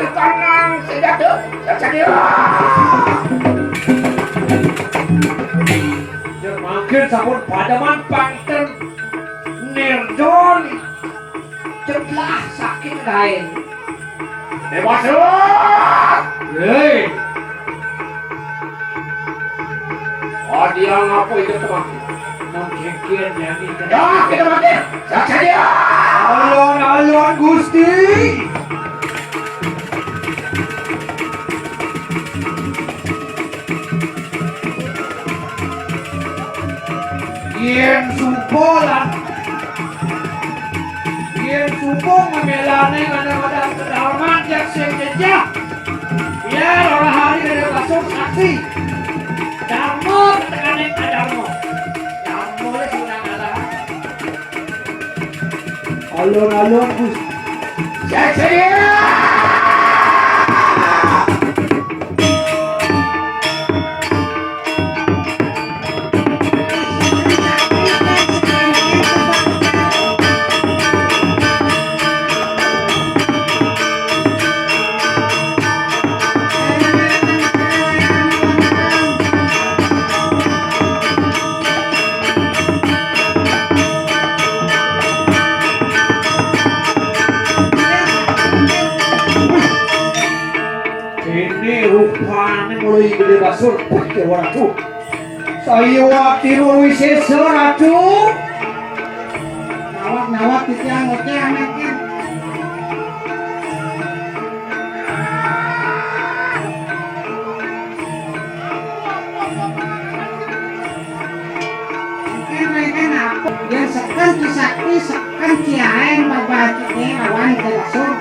Tangan sejadah saja. Makin sabun padaman pangten Nirdon celah sakit kain. Dewasa. Hei. Oh dia ngapa itu teman? Mengkekir yang ini. Ya kita makin. Saja. Alon Gusti. Yen supo ngemelane ada kedalaman yang senjata. Biar orang hari dari masuk saksi. Darmo ketekanin Darmo. Darmo le sudah ada. Alon Gus. Saya. Mulai gede basur pakai waratu. Saya waktu mulai sesor ratu. Nawak tiang anaknya. Kan apa? Yang sekan kisakti sekan kiaen babatunya lawan gede basur.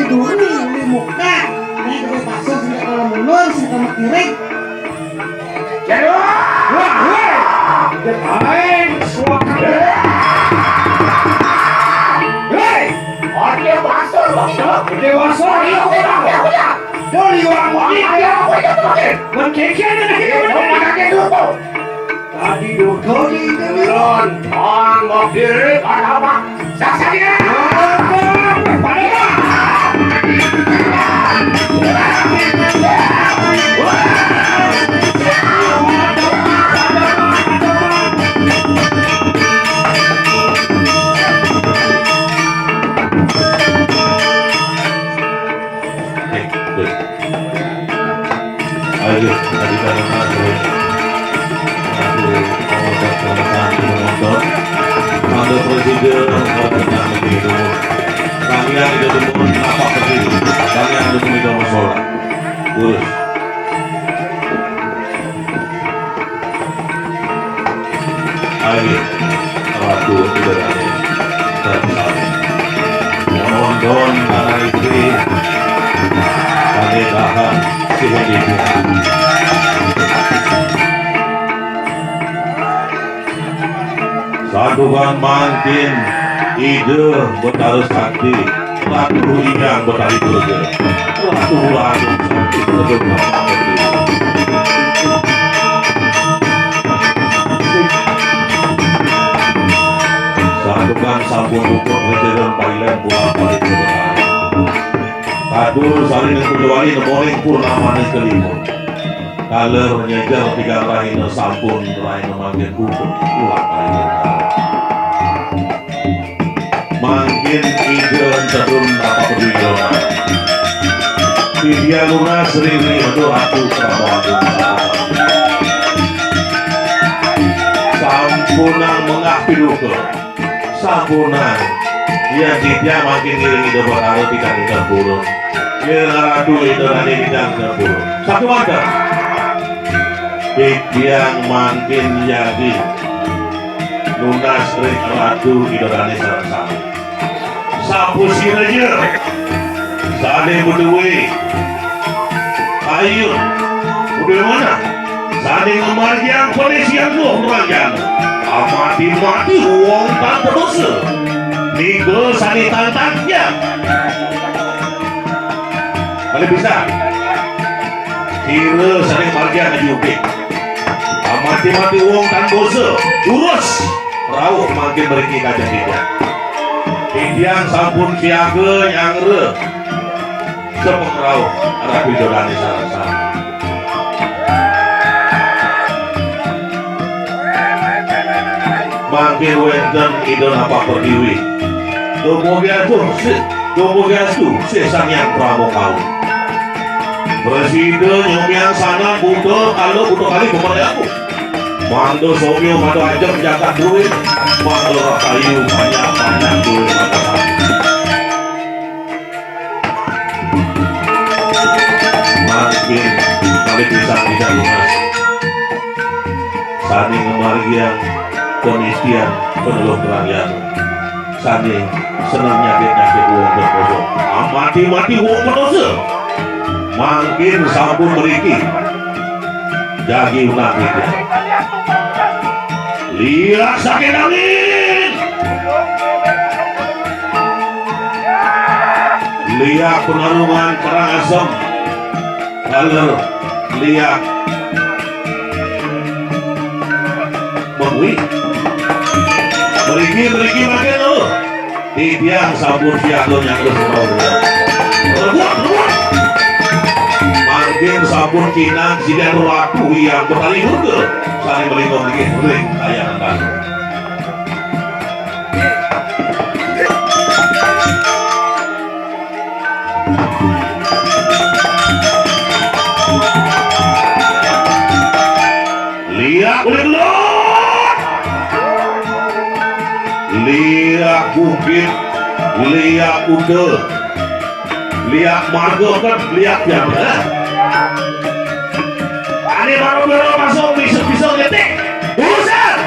Uli muka, ini gue pasang sampai kalau mundur, sampai makirik. Jadi, Jepain, suaka. Hei, dia pasang, gede pasang. Iya. Dari orang mungkin, mengkekir dulu. Tadi dulu di Delon, mau diri, apa? Saksanya. Presiden kalian tidak temukan apa berdiri kalian ada tidak masalah terus ayo ratu tidak ada tersalah mohon para istri kalian tahan sihir ibu Sadukan makin ide bertaruh sakti laku yang bertali kerja laku sakti terdengar sadukan sampun dukun presiden Thailand pulang balik ke Betawi kadu saling kecuali nemoring pun namanya kelima kalau menyejar tiga lain sampun lain memakai kumpul pulang balik makin ide terun apa perjuangan Vidya Luna Sri Rindu Ratu Prabowo sampunan mengapi duka sampunan dia Vidya makin ngiringi debat harus tidak terburuk dia Ratu itu nanti tidak terburuk satu mata Vidya makin jadi Luna Sri Ratu idolani sama-sama sapu siraja Sade berdua ayo udah mana Sade ngemarjang polisian lu ngemarjang mati uang tak berdosa niga Sade tantangnya boleh bisa Kira sering marga ngajupik. Mati-mati wong tan bose urus rawuh makin beriki kajeng Didiang. Didiang sampun siaga nyangre sepeng rawuh Rabi Jodani sareng-sareng. Makin wenten idon apa perdiwi Domogiastu Sang Yang Pramuka. Presiden yang sana butuh kalau butuh kali pemerintahku. Mando somyo mando ajak jagat duit, mando kayu banyak duit mando sapi. Makin kali bisa tidak lunas. Sani ngemargian penistian peneluh kerakyat. Sani senang nyakit uang berkosong. Mati uang berdosa. Makin sampun meriki jagi unang itu lihat sakit angin, lihat penarungan kerang asam, lalu lihat mengwi meriki makin lo Didiang sampun siaga yang makin sampun kinang sidang laku yang berkali juga saling melingkung lagi ring kaya nanti. Lihat kulit lot, lihat bukit, lihat kuda, lihat marga kan, lihat yang ini baru masuk bisa ngetik urusan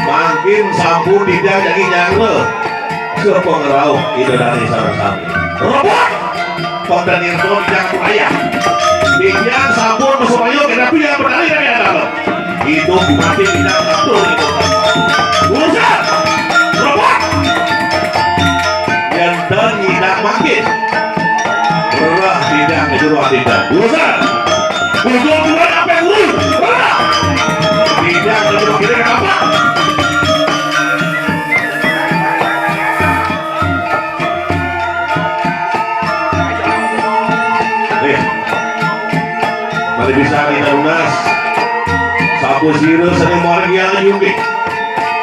makin sampun tidak jadi nyangre ke pengerau itu dari sarang-sarang robot pada nirto tidak ayah dia sampun masuk ayo tapi yang berdali dari dalam hidup mati tidak atur itu urusan robot dan tidak makin berat tidak kejuruan tidak urusan ujung bulan apa yang urus berat tidak kejuruan kita apa mari bisa kita lunas sapu sirah seneng margi yang nyumbik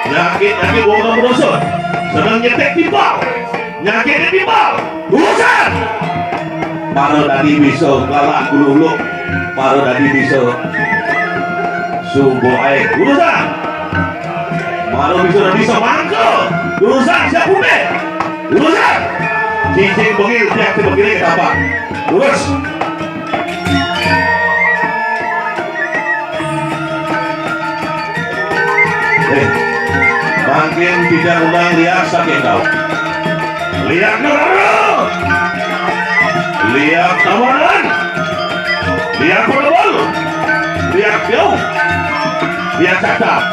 nyakit bohong berdosa seneng nyetek timbal nyakitnya timbal urusan para tadi bisa galak gululuk para tadi bisa subuh air urusan para bisa mangkel urusan siap ume urusan cincin bengil tiap begini apa urus makin tidak undang lihat sakit kau lihat negara, lihat tawanan, lihat perbal, lihat jauh, lihat cakap.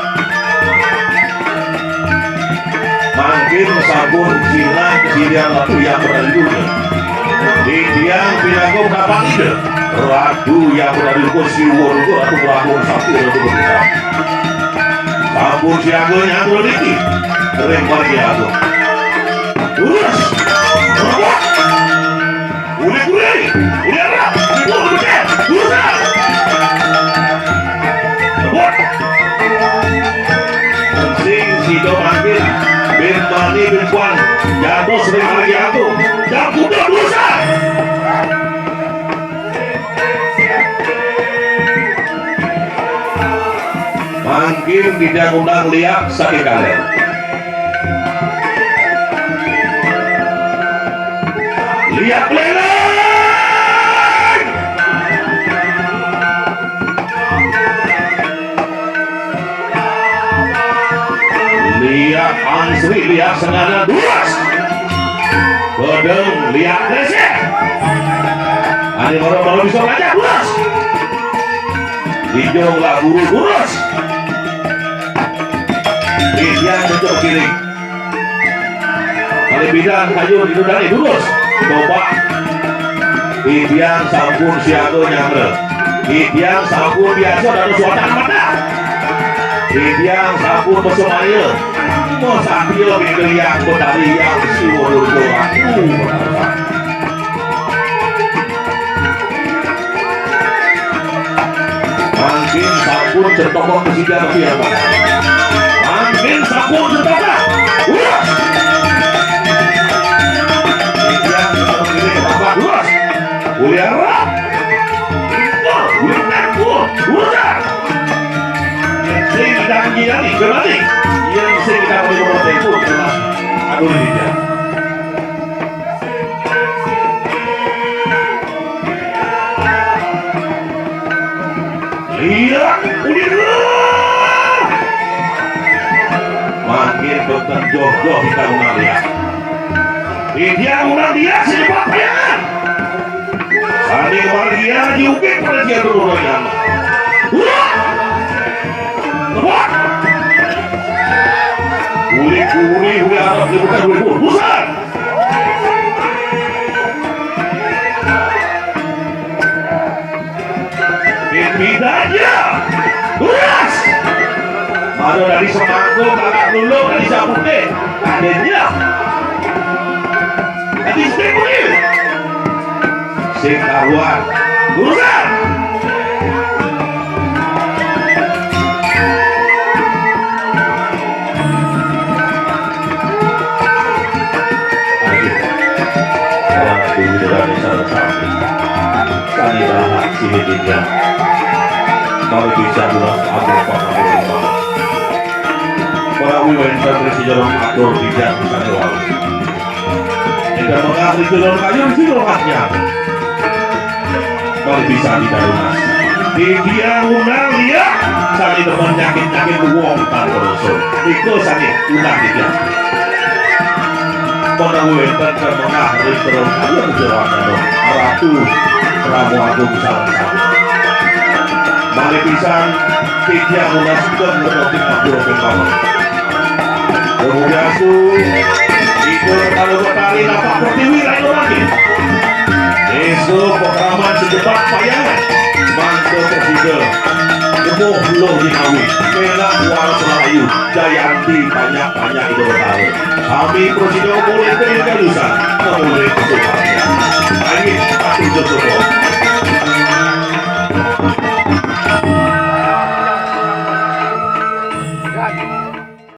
Makin sabun silang siang latu yang berlalu. Di tiang pinago dapat ide, ratu yang berlalu siwon itu atau pelakon sakti untuk berita. Sabun siaga yang berlalu, keren bagi aku. Urus robot udah rap itu udah urusan robot penting sido ambil bin mani bin puan jatuh sering lagi aku dan udah urusan makin tidak undang lihat sakit kalian lihat leleng lihat ansri lihat sengaja duas bedeng lihat reseh ada baru bisa baca duas hijau lah guru duas lihat bentuk kiri bidan kayu didudani lurus coba Bibiang sampun siaga nyamre Bibiang sampun biasa dan suatan mata Bibiang sampun bersemaya mau sambil bideliang betari yang siwur aku mungkin sampun centokong kesidan siapa mungkin sampun centokong Bibiang memilih tempat luas Uliara Uliara sering kita menggilani kembali yang sering kita beri nomor telepon jelas aku Lydia Uliara makin dokter jodoh kita undang dia Lydia undang dia secepat bayangan Sandi Maria diukir pada dia dulu yang Lepas Uli harap dibuka uli Busan Bidanya Uras Mado dari semangkuk kakak dulu dari sabute adanya Tadi stek mungkin Sing kawan Urusan Sini kalau bisa bilang aku para wilayah dari jalan atur tidak bisa lewat jika mengakhiri jalan kayu di lokasinya kalau bisa tidak lunas dia undang dia sakit teman nyakit uang tanpa usul itu sakit undang dia pada wilayah dan mengakhiri jalan kayu di jalan ratu Prabu Agung sama-sama Mali pisang tidak munaskan berarti aku memang kemudian itu kalau bertari nampak pertiwi lain lagi esok pengalaman secepat payangan mantu presiden kemuh belum dinawi penak warna Selayu Jayanti banyak-banyak itu bertari kami presiden boleh terima lusa boleh kesukaannya Amin pasti jodoh